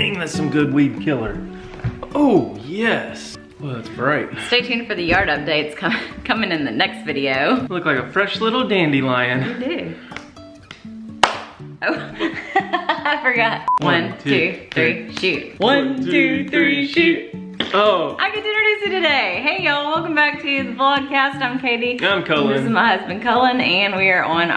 dang, that's some good weed killer. Oh, yes. Well, that's bright. Stay tuned for the yard updates coming in the next video. Look like a fresh little dandelion. You do. Oh, I forgot. 1, 2, 3, shoot. 1, 2, 3, shoot. Oh. I get to introduce you today. Hey y'all, welcome back to the vlogcast. I'm Katie. I'm Cullen. This is my husband Cullen, and we are on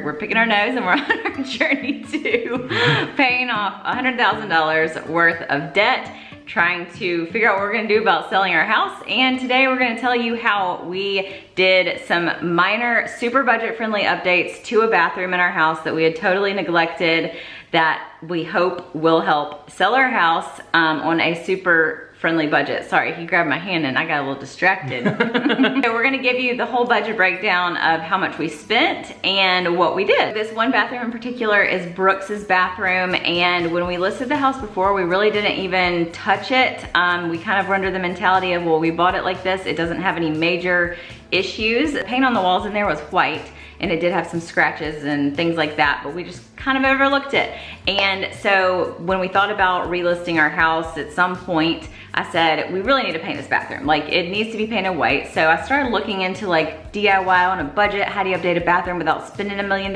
we're picking our nose and we're on our journey to paying off $100,000 worth of debt, trying to figure out what we're gonna do about selling our house. And today we're gonna tell you how we did some minor, super budget friendly updates to a bathroom in our house that we had totally neglected, that we hope will help sell our house on a super friendly budget. Sorry, he grabbed my hand and I got a little distracted. So we're gonna give you the whole budget breakdown of how much we spent and what we did. This one bathroom in particular is Brooks's bathroom, and when we listed the house before, we really didn't even touch it. We kind of were under the mentality of, well, we bought it like this, it doesn't have any major issues. The paint on the walls in there was white, and it did have some scratches and things like that, but we just kind of overlooked it. And so when we thought about relisting our house at some point, I said, we really need to paint this bathroom. Like, it needs to be painted white. So I started looking into like DIY on a budget, how do you update a bathroom without spending $1 million?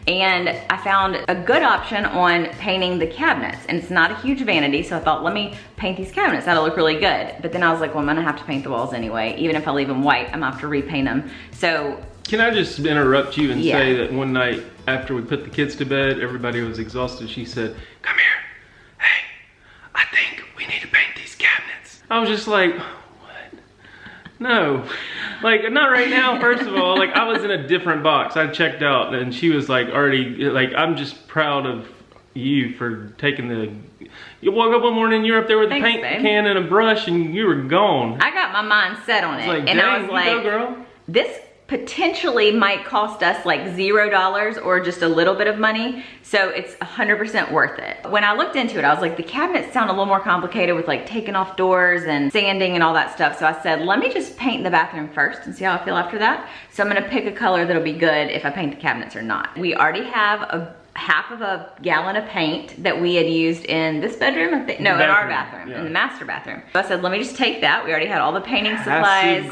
And I found a good option on painting the cabinets. And it's not a huge vanity, so I thought, let me paint these cabinets, that'll look really good. But then I was like, well, I'm gonna have to paint the walls anyway. Even if I leave them white, I'm gonna have to repaint them. So can I just interrupt you and say that one night after we put the kids to bed, everybody was exhausted. She said, come here, hey, I think we need to paint these cabinets. I was just like, what? No, like not right now, first of all. Like, I was in a different box. I checked out and she was like already, like, I'm just proud of you for taking you woke up one morning, you're up there with a paint can and a brush and you were gone. I got my mind set on it. Like, and I was like, go, girl. This potentially might cost us like $0 or just a little bit of money, so it's 100% worth it. When I looked into it, I was like, the cabinets sound a little more complicated with like taking off doors and sanding and all that stuff, so I said, let me just paint the bathroom first and see how I feel after that. So I'm gonna pick a color that'll be good if I paint the cabinets or not. We already have half of a gallon of paint that we had used in this bedroom, I think. No, in our bathroom, in the master bathroom. So I said, let me just take that. We already had all the painting supplies.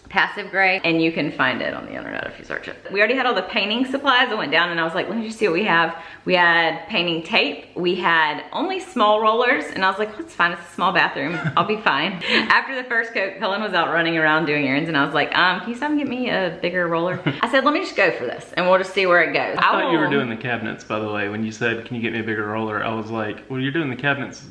Passive gray, and you can find it on the internet if you search it. We already had all the painting supplies. I went down and I was like, let me just see what we have. We had painting tape. We had only small rollers, and I was like, well, it's fine, it's a small bathroom, I'll be fine. After the first coat, Cullen was out running around doing errands, and I was like, can you stop and get me a bigger roller? I said, let me just go for this, and we'll just see where it goes. I thought you were doing the cabinets, by the way. When you said, can you get me a bigger roller? I was like, well, you're doing the cabinets.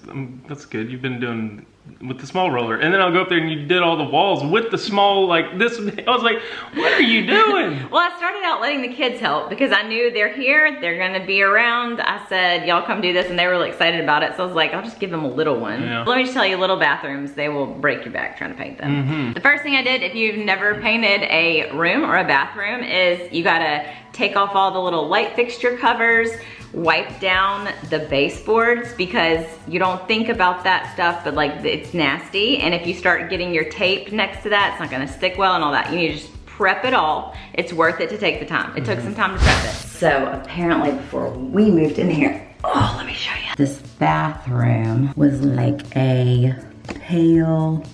That's good. You've been doing with the small roller, and then I'll go up there and you did all the walls with the small, like this. I was like, what are you doing? Well, I started out letting the kids help because I knew they're here, they're gonna be around. I said, y'all come do this, and they were really excited about it, so I was like, I'll just give them a little one. Let me just tell you, little bathrooms, they will break your back trying to paint them. The first thing I did, if you've never painted a room or a bathroom, is you gotta take off all the little light fixture covers, wipe down the baseboards, because you don't think about that stuff, but like, it's nasty. And if you start getting your tape next to that, it's not gonna stick well and all that. You need to just prep it all. It's worth it to take the time. It took some time to prep it. So apparently before we moved in here, oh, let me show you. This bathroom was like a pale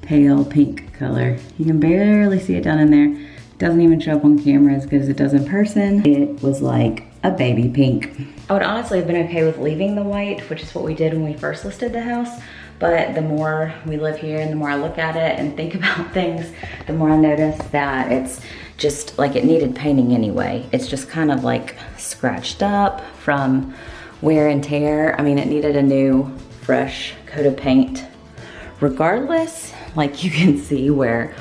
pink color. You can barely see it down in there. It doesn't even show up on camera as good as it does in person. It was like a baby pink. I would honestly have been okay with leaving the white, which is what we did when we first listed the house. But the more we live here and the more I look at it and think about things, the more I notice that it's just like it needed painting anyway. It's just kind of like scratched up from wear and tear. I mean, it needed a new, fresh coat of paint. Regardless, like you can see where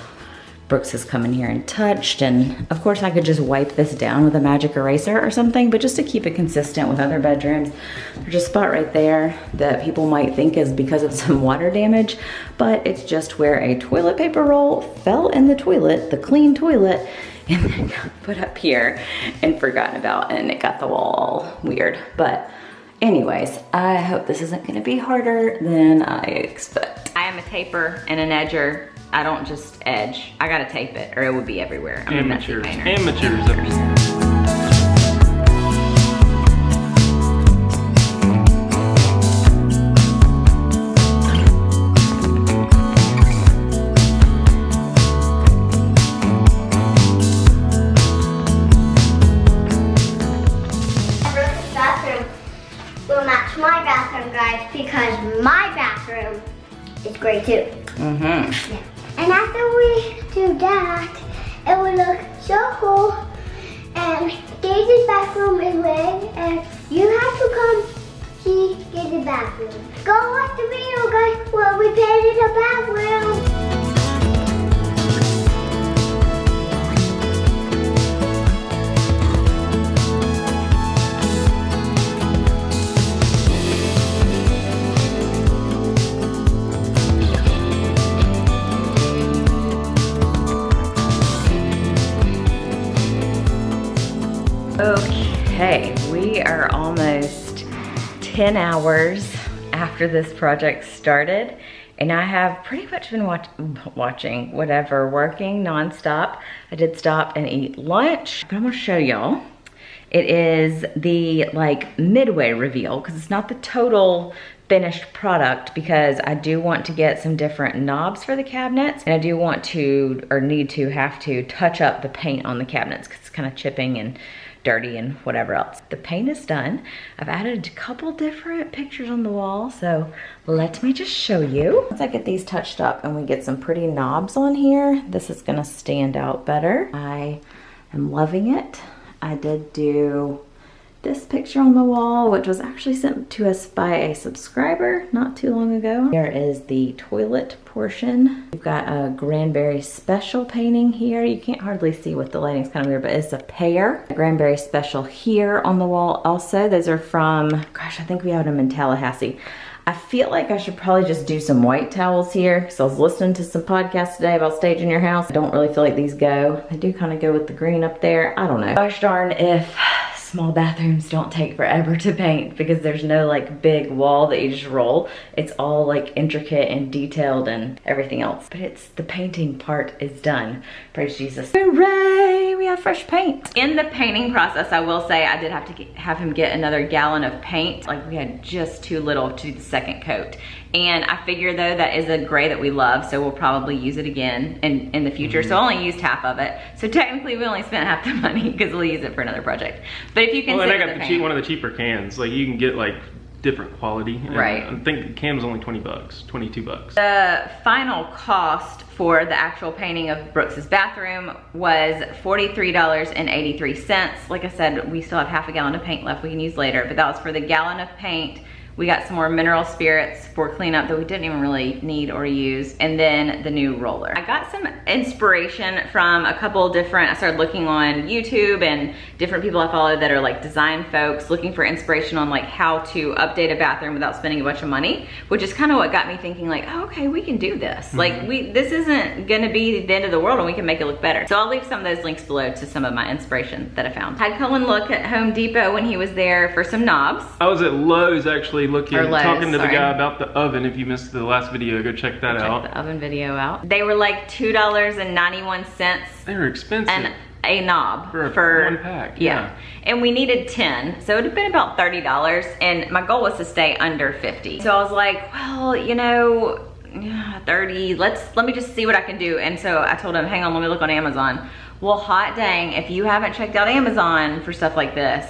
Brooks has come in here and touched, and of course I could just wipe this down with a magic eraser or something, but just to keep it consistent with other bedrooms, there's a spot right there that people might think is because of some water damage, but it's just where a toilet paper roll fell in the toilet, the clean toilet, and then got put up here and forgotten about, and it got the wall all weird. But anyways, I hope this isn't gonna be harder than I expect. I am a taper and an edger. I don't just edge. I gotta tape it or it would be everywhere. I'm a messy painter. Amateurs. will match my bathroom, guys, because my bathroom is great too. Mm-hmm. Yeah. And after we do that, it will look so cool. And Daisy's bathroom is red, and you have to come see Daisy's bathroom. Go watch the video, guys, where we painted the bathroom. Okay, we are almost 10 hours after this project started, and I have pretty much been working nonstop. I did stop and eat lunch, but I'm gonna show y'all. It is the Midway reveal, because it's not the total finished product, because I do want to get some different knobs for the cabinets, and I do want to, or have to touch up the paint on the cabinets, because it's kind of chipping and dirty and whatever else. The paint is done. I've added a couple different pictures on the wall, so let me just show you. Once I get these touched up and we get some pretty knobs on here, this is gonna stand out better. I am loving it. I did do this picture on the wall, which was actually sent to us by a subscriber not too long ago. Here is the toilet portion. We've got a Granberry Special painting here. You can't hardly see with the lighting's kind of weird, but it's a pear. A Granberry Special here on the wall also. Those are from, gosh, I think we have them in Tallahassee. I feel like I should probably just do some white towels here, because I was listening to some podcasts today about staging your house. I don't really feel like these go. They do kind of go with the green up there. I don't know. Gosh darn if small bathrooms don't take forever to paint, because there's no big wall that you just roll. It's all intricate and detailed and everything else. But it's the painting part is done. Praise Jesus. Hooray! We have fresh paint. In the painting process, I will say I did have to have him get another gallon of paint. We had just too little to do the second coat. And I figure though that is a gray that we love, so we'll probably use it again in the future. So I only used half of it. So technically we only spent half the money, because we'll use it for another project. But if you consider and I got one of the cheaper cans. You can get different quality. Right. I think the can was only 20 bucks, 22 bucks. The final cost for the actual painting of Brooks's bathroom was $43.83. Like I said, we still have half a gallon of paint left we can use later, but that was for the gallon of paint. We got some more mineral spirits for cleanup that we didn't even really need or use, and then the new roller. I got some inspiration from a couple different, I started looking on YouTube and different people I follow that are design folks, looking for inspiration on how to update a bathroom without spending a bunch of money, which is kind of what got me thinking oh, okay, we can do this. This isn't gonna be the end of the world, and we can make it look better. So I'll leave some of those links below to some of my inspiration that I found. Had Cullen look at Home Depot when he was there for some knobs. I was at Lowe's actually talking to the sorry. guy about the oven. If you missed the last video, go check that out. Check the oven video out. They were $2.91. They were expensive. And a knob for one pack. Yeah. And we needed 10, so it would have been about $30, and my goal was to stay under 50. So I was well, 30, let me just see what I can do. And so I told him, hang on, let me look on Amazon. Well, hot dang, if you haven't checked out Amazon for stuff like this,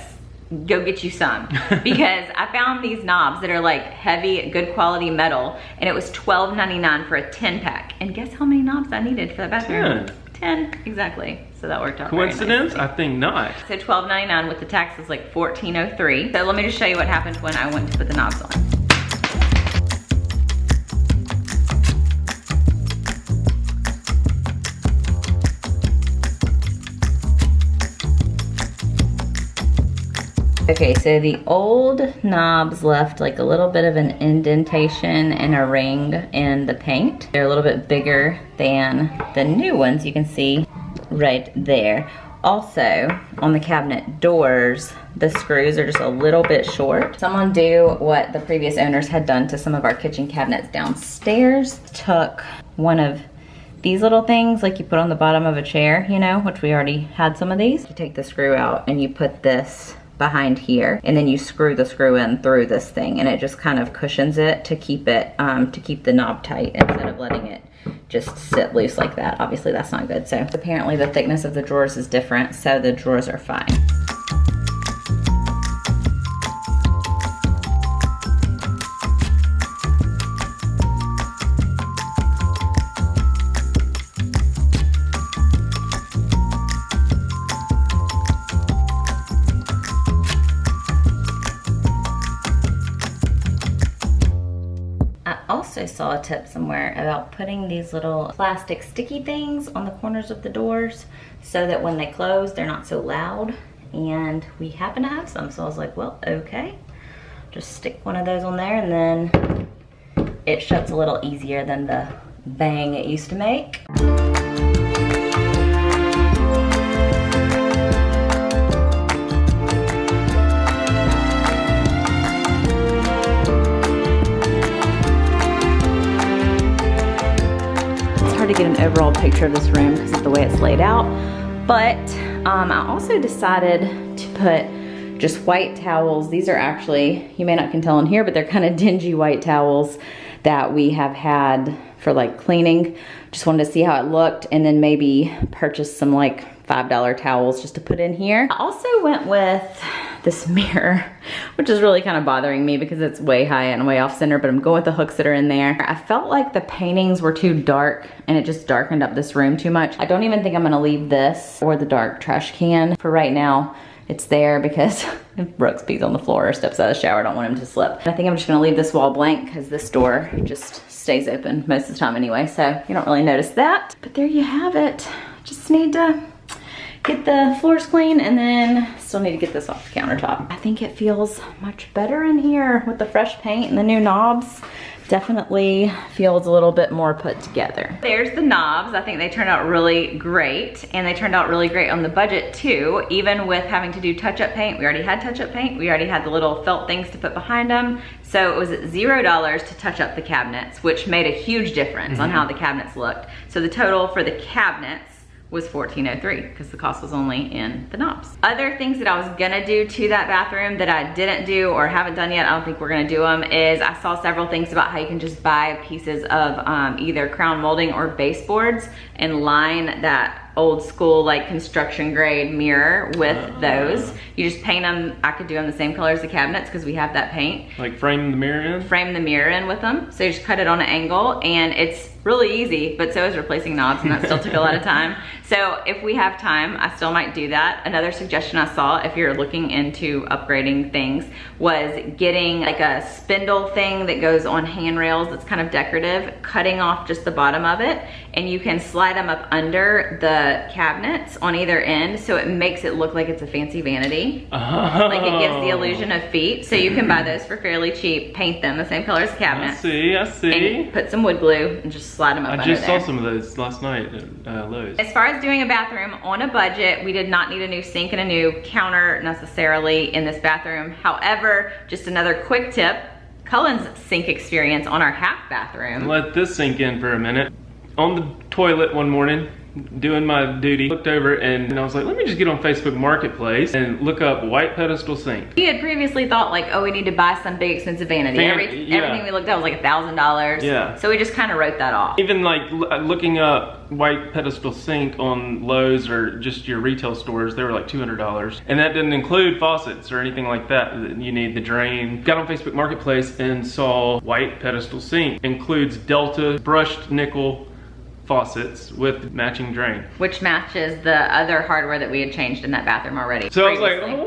go get you some. Because I found these knobs that are heavy, good quality metal, and it was $12.99 for a 10 pack. And guess how many knobs I needed for the bathroom? 10, exactly. So that worked out. Coincidence? I think not. So $12.99 with the tax is $14.03. So let me just show you what happened when I went to put the knobs on. Okay, so the old knobs left a little bit of an indentation and a ring in the paint. They're a little bit bigger than the new ones, you can see right there. Also, on the cabinet doors, the screws are just a little bit short. So I'm gonna do what the previous owners had done to some of our kitchen cabinets downstairs. Took one of these little things you put on the bottom of a chair, which we already had some of these. You take the screw out and you put this behind here, and then you screw the screw in through this thing, and it just kind of cushions it to keep it to keep the knob tight instead of letting it just sit loose like that. Obviously that's not good. So apparently the thickness of the drawers is different, so the drawers are fine. also saw a tip somewhere about putting these little plastic sticky things on the corners of the doors so that when they close, they're not so loud. And we happen to have some, so I was like, well, okay. Just stick one of those on there and then it shuts a little easier than the bang it used to make. It's hard to get an overall picture of this room because of the way it's laid out, but I also decided to put just white towels. These are actually, you may not can tell in here, but they're kind of dingy white towels that we have had for like cleaning. Just wanted to see how it looked and then maybe purchase some like $5 towels just to put in here. I also went with this mirror, which is really kind of bothering me because it's way high and way off center, but I'm going with the hooks that are in there. I felt like the paintings were too dark and it just darkened up this room too much. I don't even think I'm gonna leave this or the dark trash can for right now. It's there because if Brooks pees on the floor or steps out of the shower, I don't want him to slip. I think I'm just gonna leave this wall blank because this door just stays open most of the time anyway, so you don't really notice that. But there you have it. Just need to get the floors clean and then still need to get this off the countertop. I think it feels much better in here with the fresh paint and the new knobs. Definitely feels a little bit more put together. There's the knobs. I think they turned out really great, and they turned out really great on the budget too, even with having to do touch-up paint. We already had touch-up paint. We already had the little felt things to put behind them. So it was $0 to touch up the cabinets, which made a huge difference on how the cabinets looked. So the total for the cabinets was $14.03 because the cost was only in the knobs. Other things that I was gonna do to that bathroom that I didn't do or haven't done yet, I don't think we're gonna do them, is I saw several things about how you can just buy pieces of either crown molding or baseboards and line that old school like construction grade mirror with those. You just paint them. I could do them the same color as the cabinets because we have that paint. Like frame the mirror in? Frame the mirror in with them. So you just cut it on an angle and it's really easy, but so is replacing knobs and that still took a lot of time. So if we have time, I still might do that. Another suggestion I saw if you're looking into upgrading things was getting like a spindle thing that goes on handrails that's kind of decorative, cutting off just the bottom of it, and you can slide them up under the cabinets on either end, so it makes it look like it's a fancy vanity. Like it gives the illusion of feet. So you can buy those for fairly cheap, paint them the same color as the cabinets. I see. And put some wood glue and just slide them up under there. I just saw some of those last night at Lowe's. As far as doing a bathroom on a budget, we did not need a new sink and a new counter necessarily in this bathroom. However, just another quick tip, Cullen's sink experience on our half bathroom. Let this sink in for a minute. On the toilet one morning, doing my duty, looked over and I was like, let me just get on Facebook Marketplace and look up white pedestal sink. We had previously thought like, oh, we need to buy some big expensive vanity. Everything we looked at was like $1,000. Yeah. So we just kind of wrote that off. Even like looking up white pedestal sink on Lowe's or just your retail stores, they were like $200. And that didn't include faucets or anything like that. You need the drain. Got on Facebook Marketplace and saw white pedestal sink. Includes Delta brushed nickel faucets with matching drain, which matches the other hardware that we had changed in that bathroom already. So previously. I was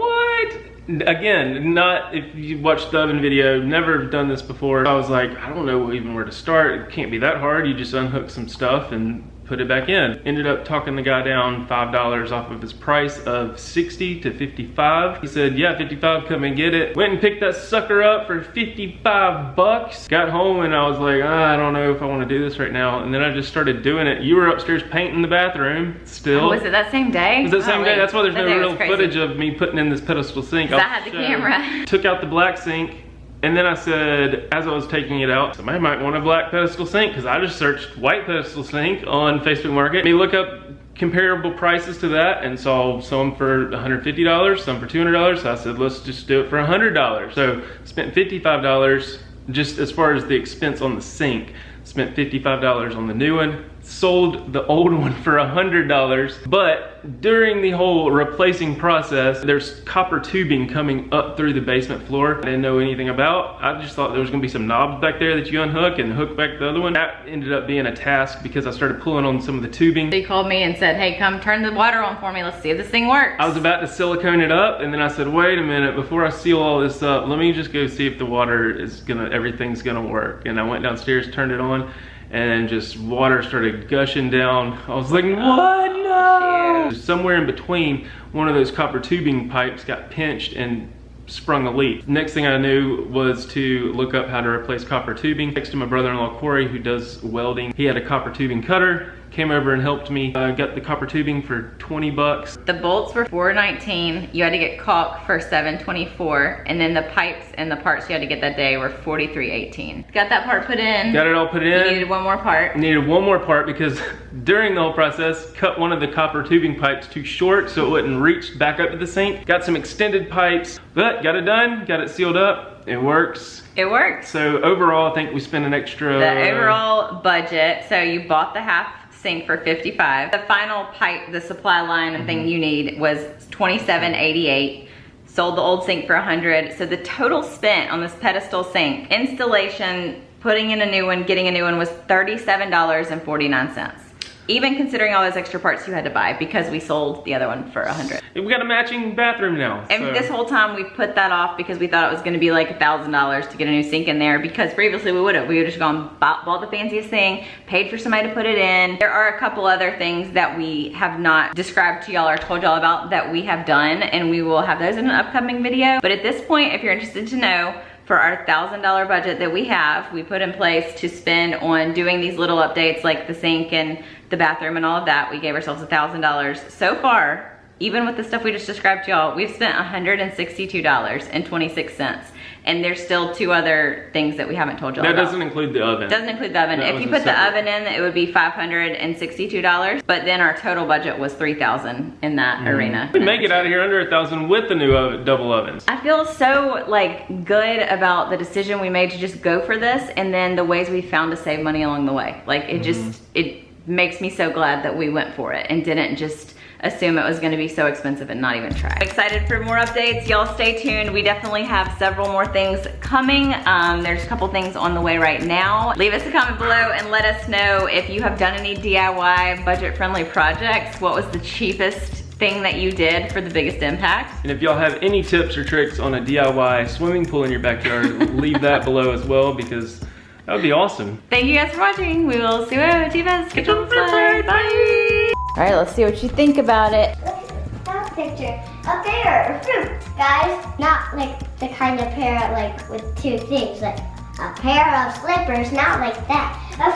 like, what? Again, not if you watched the oven video, never done this before. I was like, I don't know even where to start. It can't be that hard. You just unhook some stuff and put it back in. Ended up talking the guy down $5 off of his price of $60 to $55. He said, yeah, $55, come and get it. Went and picked that sucker up for 55 bucks. Got home and I was like, I don't know if I want to do this right now. And then I just started doing it. You were upstairs painting the bathroom still. Oh, was it that same day? Was that same day? That's why there's no real footage of me putting in this pedestal sink. I had the camera. Took out the black sink. And then I said, as I was taking it out, somebody might want a black pedestal sink because I just searched white pedestal sink on Facebook Market. Me look up comparable prices to that and saw some for $150, some for $200. So I said, let's just do it for $100. So spent $55 just as far as the expense on the sink. spent $55 on the new one, sold the old one for $100, but during the whole replacing process, there's copper tubing coming up through the basement floor I didn't know anything about. I just thought there was gonna be some knobs back there that you unhook and hook back the other one. That ended up being a task because I started pulling on some of the tubing. He called me and said, hey, come turn the water on for me. Let's see if this thing works. I was about to silicone it up, and then I said, wait a minute, before I seal all this up, let me just go see if the water is everything's gonna work. And I went downstairs, turned it on, and just water started gushing down. I was like, what? No! Somewhere in between, one of those copper tubing pipes got pinched and sprung a leak. Next thing I knew was to look up how to replace copper tubing. Next to my brother-in-law Corey, who does welding, he had a copper tubing cutter, came over and helped me. Got the copper tubing for 20 bucks. The bolts were $4.19. You had to get caulk for $7.24, and then the pipes and the parts you had to get that day were $43.18. Got that part put in. Got it all put in. You needed one more part. Needed one more part because during the whole process, cut one of the copper tubing pipes too short so it wouldn't reach back up to the sink. Got some extended pipes, but got it done, got it sealed up. It works. It works. So overall, I think we spent an extra... The overall budget, so you bought the half sink for $55. The final pipe, the supply line and thing you need was $27.88. Sold the old sink for $100. So the total spent on this pedestal sink, installation, putting in a new one, getting a new one was $37.49. Even considering all those extra parts you had to buy because we sold the other one for $100. We got a matching bathroom now. And this whole time we've put that off because we thought it was gonna be like $1,000 to get a new sink in there, because previously we would've just gone bought the fanciest thing, paid for somebody to put it in. There are a couple other things that we have not described to y'all or told y'all about that we have done, and we will have those in an upcoming video. But at this point, if you're interested to know, for our $1,000 budget that we put in place to spend on doing these little updates like the sink and the bathroom and all of that, we gave ourselves $1,000. So far, even with the stuff we just described to y'all, we've spent $162.26. And there's still 2 other things that we haven't told y'all about. That doesn't include the oven. Doesn't include the oven. If you put the oven in, it would be $562. But then our total budget was $3,000 in that arena. We may get out of here under $1,000 with the new oven, double ovens. I feel so like good about the decision we made to just go for this, and then the ways we found to save money along the way. Like it just, it makes me so glad that we went for it and didn't just assume it was gonna be so expensive and not even try. I'm excited for more updates. Y'all stay tuned. We definitely have several more things coming. There's a couple things on the way right now. Leave us a comment below and let us know if you have done any DIY budget-friendly projects. What was the cheapest thing that you did for the biggest impact? And if y'all have any tips or tricks on a DIY swimming pool in your backyard, leave that below as well, because that would be awesome. Thank you guys for watching. We will see you at Tifa's Kitchen Slide. Bye. All right, let's see what you think about it. Look at that picture. A pear, a fruit. Guys, not like the kind of pear like with 2 things. Like a pair of slippers, not like that. A